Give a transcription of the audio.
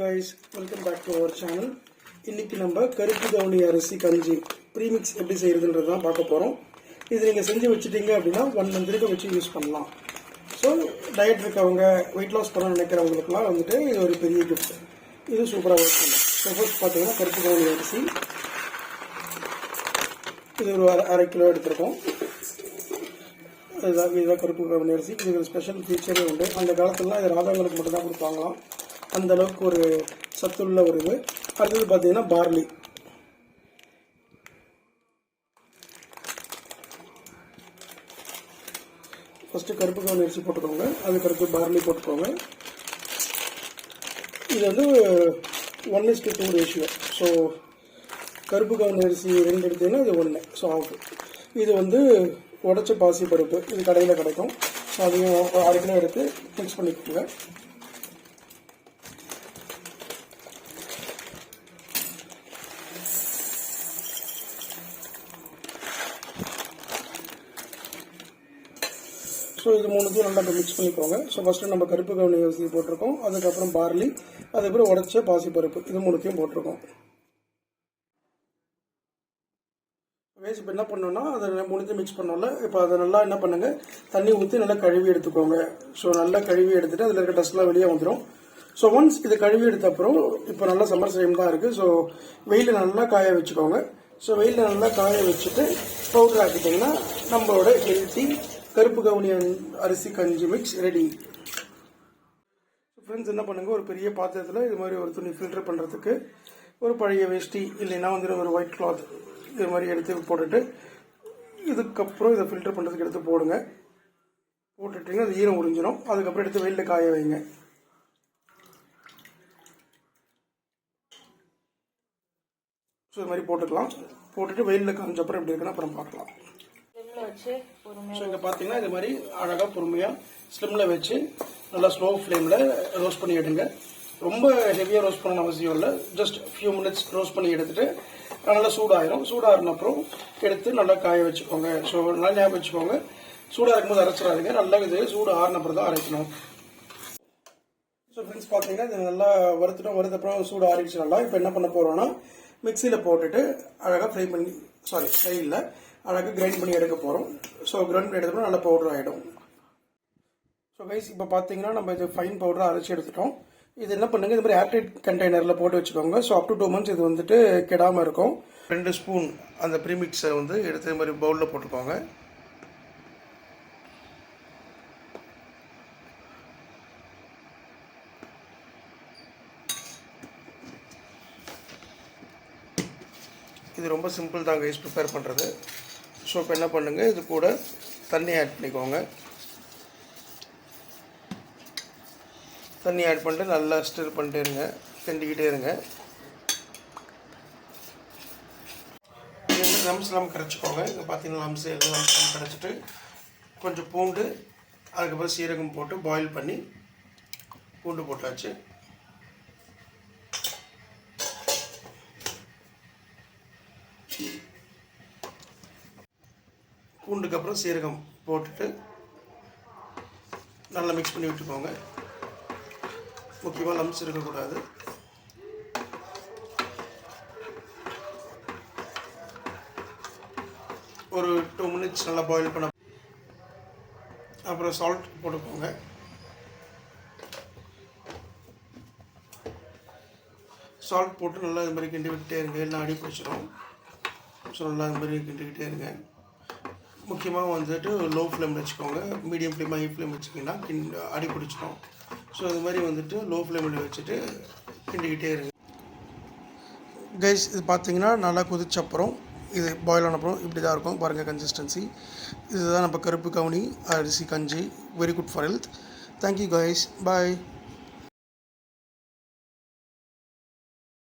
guys, welcome back to our channel. இன்னைக்கு நம்ம கருப்பு கவுனி அரிசி கஞ்சி ப்ரீமிக்ஸ் எப்படி செய்யறதுன்றது தான் பார்க்க போறோம். இது நீங்க செஞ்சு வச்சிட்டீங்க அப்படின்னா 1 மந்த்க்கு வச்சு யூஸ் பண்ணலாம். ஸோ டயட் இருக்கவங்க வெயிட் லாஸ் பண்ண நினைக்கிறவங்களுக்குலாம் வந்துட்டு இது ஒரு பெரிய கிஃப்ட். இது சூப்பராக ஒர்க் பண்ணும். ஸோ ஃபர்ஸ்ட் பார்த்தீங்கன்னா கருப்பு கவுனி அரிசி இது ஒரு அரை கிலோ எடுத்திருக்கோம். இதுதான் கருப்பு கவுனி அரிசி. இது ஒரு ஸ்பெஷல் ஃபீச்சரே உண்டு. அந்த காலத்துலலாம் இது ராதாங்களுக்கு மட்டும்தான் கொடுப்பாங்களாம். அந்த அளவுக்கு ஒரு சத்துள்ள ஒரு இது. அடுத்தது பார்த்தீங்கன்னா பார்லி. ஃபர்ஸ்ட் கருப்பு கவுனி அரிசி போட்டுக்கோங்க, அதுக்கடுத்து பார்லி போட்டுக்கோங்க. இது வந்து 1:2 ரேஷியோ. ஸோ கருப்பு கவுனி அரிசி 2 எடுத்தீங்கன்னா இது 1, ஸோ ஆஃப். இது வந்து உடச்ச பாசி பருப்பு, இது கடையில் கிடைக்கும். ஸோ அதையும் 1/2 கிலோ எடுத்து மிக்ஸ் பண்ணிக்கோங்க. ஸோ இது மூணுத்தையும் நல்லா மிக்ஸ் பண்ணிக்கோங்க. ஸோ ஃபஸ்ட்டு நம்ம கருப்பு கவுனி அரிசி போட்டிருக்கோம், அதுக்கப்புறம் பார்லி, அதுக்கப்புறம் உடச்ச பாசிப்பருப்பு, இது மூணுத்தையும் போட்டிருக்கோம். இப்போ என்ன பண்ணோம்னா அதை மூணுத்தையும் மிக்ஸ் பண்ணோம்ல, இப்போ அதை நல்லா என்ன பண்ணுங்க, தண்ணி ஊற்றி நல்லா கழுவி எடுத்துக்கோங்க. ஸோ நல்லா கழுவி எடுத்துட்டு அதில் இருக்க டஸ்ட்லாம் வெளியே வந்துடும். ஸோ ஒன்ஸ் இது கழுவி எடுத்த அப்புறம் இப்போ நல்லா சம்மர் டைம் தான் இருக்குது. ஸோ வெயிலில் நல்லா காய வச்சுக்கோங்க. ஸோ வெயிலில் நல்லா காய வச்சுட்டு பவுடர் ஆக்கிட்டிங்கன்னா நம்மளோட ஹெல்த்தி கருப்பு கவுனி அரிசி கஞ்சி மிக்ஸ் ரெடி. ஃப்ரெண்ட்ஸ் என்ன பண்ணுங்க, ஒரு பெரிய பாத்திரத்தில் இது மாதிரி ஒரு துணி ஃபில்டர் பண்ணுறதுக்கு ஒரு பழைய வேஷ்டி இல்லைன்னா வந்துட்டு ஒரு ஒயிட் கிளாத் இது மாதிரி எடுத்து போட்டுட்டு இதுக்கப்புறம் இதை ஃபில்டர் பண்ணுறதுக்கு எடுத்து போடுங்க. போட்டுட்டிங்கன்னா அது ஈரம் உறிஞ்சிடும். அதுக்கப்புறம் எடுத்து வெயிலில் காய வைங்க. ஸோ இது மாதிரி போட்டுக்கலாம். போட்டுட்டு வெயிலில் காஞ்சப்பறம் எப்படி இருக்குன்னு அப்புறம் பார்க்கலாம். ஸோ இங்கே பார்த்தீங்கன்னா இது மாதிரி அழகாக பொறுமையாக ஸ்லிம்மில் வச்சு நல்லா ஸ்லோ ஃப்ளேமில் ரோஸ்ட் பண்ணி எடுங்க. ரொம்ப ஹெவியாக ரோஸ்ட் பண்ண அவசியம் இல்லை. ஜஸ்ட் ஃபியூ மினிட்ஸ் ரோஸ்ட் பண்ணி எடுத்துட்டு நல்லா சூடாயிரும். சூடாகின அப்புறம் எடுத்து நல்லா காய வச்சுக்கோங்க. ஸோ நல்லா ஞாபகம் வச்சுக்கோங்க, சூடாக இருக்கும்போது அரைச்சிடாதீங்க. நல்லா இது சூடு ஆறின அப்புறம் தான் அரைக்கணும். ஸோ ஃப்ரெண்ட்ஸ் பார்த்தீங்கன்னா இது நல்லா வறுத்தப்புறம் சூடு ஆறிடுச்சு நல்லா. இப்போ என்ன பண்ண போகிறோம்னா மிக்சியில் போட்டுட்டு அழகாக ஃப்ரையில் அழகாக கிரைண்ட் பண்ணி எடுக்க போகிறோம். ஸோ கிரைண்ட் பண்ணி எடுத்தோம்னா நல்லா பவுடர் ஆகிடும். ஸோ கைஸ் இப்போ பார்த்தீங்கன்னா நம்ம இது ஃபைன் பவுடராக அரைச்சி எடுத்துட்டோம். இது என்ன பண்ணுங்க, இது மாதிரி ஏர்டைட் கண்டெய்னரில் போட்டு வச்சுக்கோங்க. ஸோ அப் டு 2 months இது வந்துட்டு கெடாமல் இருக்கும். 2 ஸ்பூன் அந்த ப்ரீமிக்ஸை வந்து எடுத்து இது மாதிரி பவுலில் போட்டுக்கோங்க. இது ரொம்ப சிம்பிள் தான் கைஸ் ப்ரிப்பேர் பண்ணுறது. ஸோ இப்போ என்ன பண்ணுங்கள், இது கூட தண்ணி ஆட் பண்ணிக்கோங்க. தண்ணி ஆட் பண்ணிட்டு நல்லா ஸ்டிர் பண்ணிட்டே இருங்க, கிண்டிக்கிட்டே இருங்க. லம்ஸ்லாம் கரைச்சிக்கோங்க. இங்கே பார்த்தீங்கன்னா லம்ஸ்லாம் கரைச்சிட்டு கொஞ்சம் பூண்டு, அதுக்கப்புறம் சீரகம் போட்டு பாயில் பண்ணி பூண்டு போட்டாச்சு. பூண்டுக்கு அப்புறம் சீரகம் போட்டுட்டு நல்லா மிக்ஸ் பண்ணி விட்டுக்கோங்க. முக்கியமாக லம்ஸ் இருக்கக்கூடாது. ஒரு 2 minutes நல்லா பாயில் பண்ண அப்புறம் சால்ட் போட்டுக்கோங்க. சால்ட் போட்டு நல்லா இது மாதிரி கிண்டி விட்டுட்டே இருங்க, எல்லாம் அடி பிடிச்சிடும். ஸோ நல்லா இது மாதிரி கிண்டிக்கிட்டே இருங்க. முக்கியமாக வந்துட்டு லோ ஃப்ளேம் வச்சுக்கோங்க. மீடியம் ஃப்ளேம் ஹை ஃப்ளேம் வச்சிங்கன்னா அடி பிடிச்சிடும். ஸோ இது மாதிரி வந்துட்டு லோ ஃப்ளேமில் வச்சுட்டு கிண்டிக்கிட்டே இருங்க. கைஸ் இது பார்த்தீங்கன்னா நல்லா கொதிச்சப்புறம் இது பாயில் ஆனப்புறம் இப்படி தான் இருக்கும் பாருங்கள் கன்சிஸ்டன்சி. இதுதான் நம்ம கருப்பு கவுனி அரிசி கஞ்சி. Very good for health. Thank you guys, bye.